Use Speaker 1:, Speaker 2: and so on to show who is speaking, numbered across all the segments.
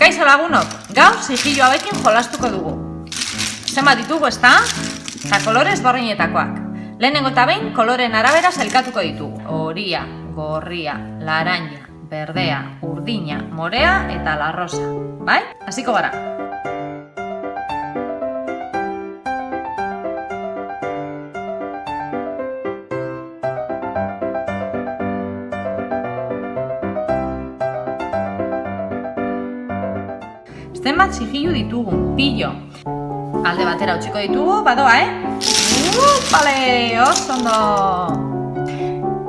Speaker 1: Kaixo lagunok, gaur sigillo hauekin jolastuko dugu. Zenbat ditugu, ezta? Eta kolore ezberdinetakoak. Lehenengo eta behin koloreen arabera sailkatuko ditugu. Horia, gorria, laranja, berdea, urdina, morea eta larrosa. Bai? Hasiko gara. Zenbat sigillu ditugu, pillo. Alde batera utziko ditugu, badoa, Bale, oso ondo.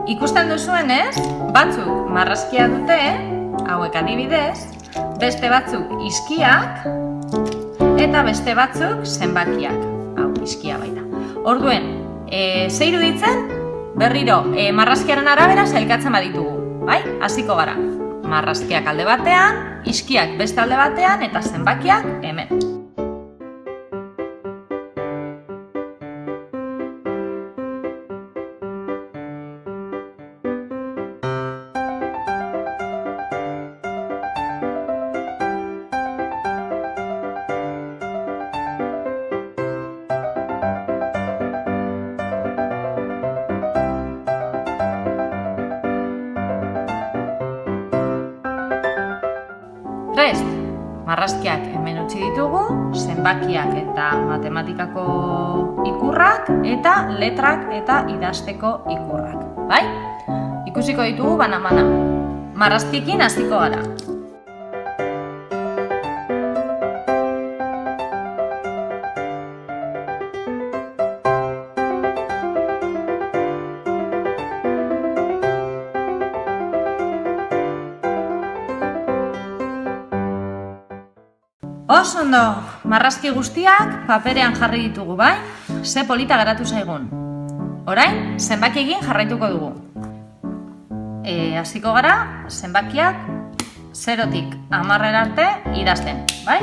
Speaker 1: Ikusten duzuenez, batzuk marrazkia dute, hauek adibidez, beste batzuk izkiak, eta beste batzuk zenbakiak. Hau, izkia baita. Orduen, ze iruditzen, berriro marrazkiaren arabera sailkatzen baditugu, bai? Hasiko gara. Marrazkiak alde batean, izkiak beste alde batean, eta zenbakiak hemen. Prest, marrazkiak hemen utzi ditugu, zenbakiak eta matematikako ikurrak, eta letrak eta idazteko ikurrak, bai? Ikusiko ditugu bana-bana. Marrazkiekin hasiko gara. Oso ondo, marrazki guztiak paperean jarri ditugu, bai? Ze polita geratu zaigun. Orain, zenbakiekin jarraituko dugu. Hasiko gara, zenbakiak 0tik 10 arte idazten, bai?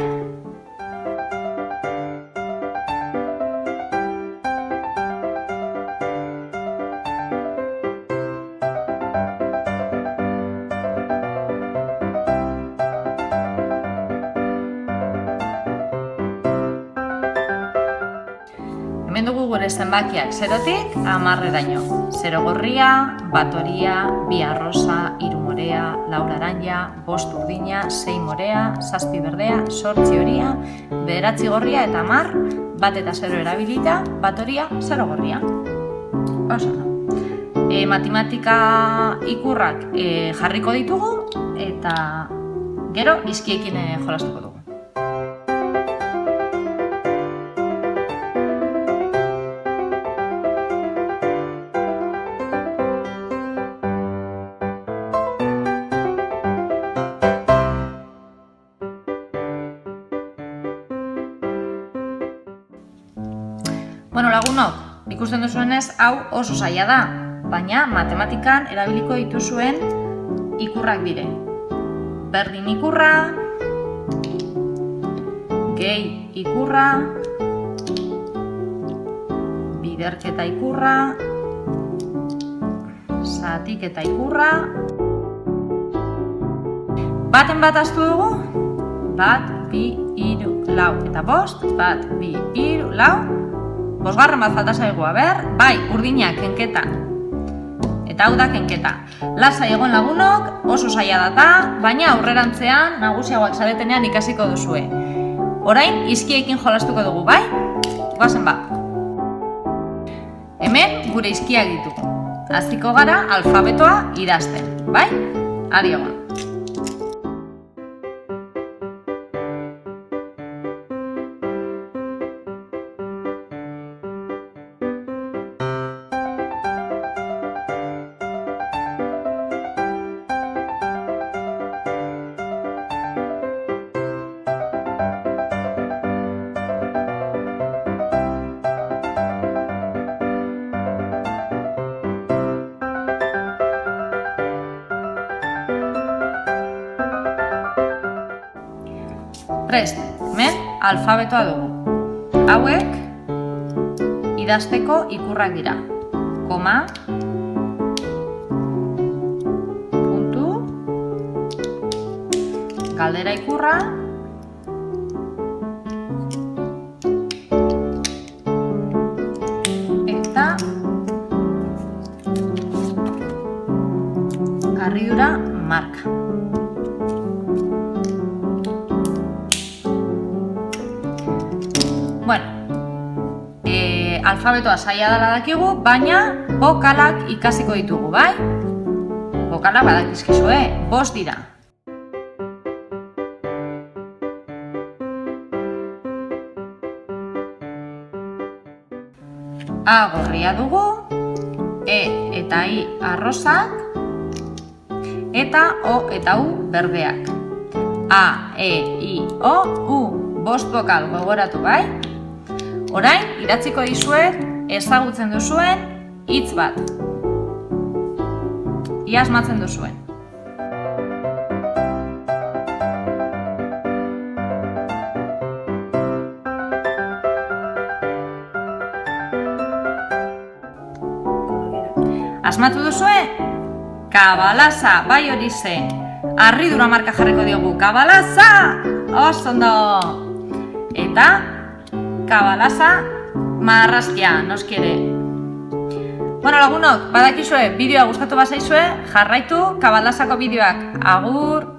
Speaker 1: Hemen dugu gure zenbakiak 0tik 10eraino. 0 gorria, bat horia, 2 arrosa, 3 morea, 4 laranja, 5 urdina, 6 morea, 7 berdea, 8 horia, 9 gorria eta 10, 1 eta 0 erabilita, 1 horia, 0 gorria. Oso ondo. Matematika ikurrak jarriko ditugu eta gero izkiekin jolastuko dugu. Bueno, lagunok, ikusten duzuenez, hau oso zaila da, baina matematikan erabiliko dituzuen ikurrak dire. Berdin ikurra, gehi ikurra, biderketa ikurra, zatiketa ikurra. Baten bat ahaztu dugu, 1, 2, 3, 4 eta 5, 1, 2, 3, 4, 5 bat falta zaigu, bai, urdina, kenketa. Eta hau da kenketa. Lasai egon lagunok, oso zaila data, baina aurrerantzean nagusiagoak zaretenean ikasiko duzue. Orain, izkiekin jolastuko dugu, bai? Goazen ba. Hemen gure izkiak ditugu. Hasiko gara alfabetoa idazten, bai? Adio ba. Prest, hemen alfabetoa dugu. Hauek idazteko ikurrak dira. Koma, puntu, galdera ikurra, eta harridura marka. Bueno, alfabetoa zaila dela dakigu, baina bokalak ikasiko ditugu, bai? Bokalak badakizkizue, 5 dira. A gorria dugu, E eta I arrosak, eta O eta U berdeak. A, E, I, O, U, 5 bokal gogoratu, bai? Orain, idatziko dizuet ezagutzen duzuen hitz bat. Ia asmatzen duzuen. Asmatu duzue? Kabalaza, bai hori ze. Harridura marka jarriko diogu. Kabalaza! Oso ondo! Eta kabalaza marrazkia, noski ere. Bueno, lagunok, badakizue, bideoa gustatu bazaizue, jarraitu kabalazako bideoak. Agur!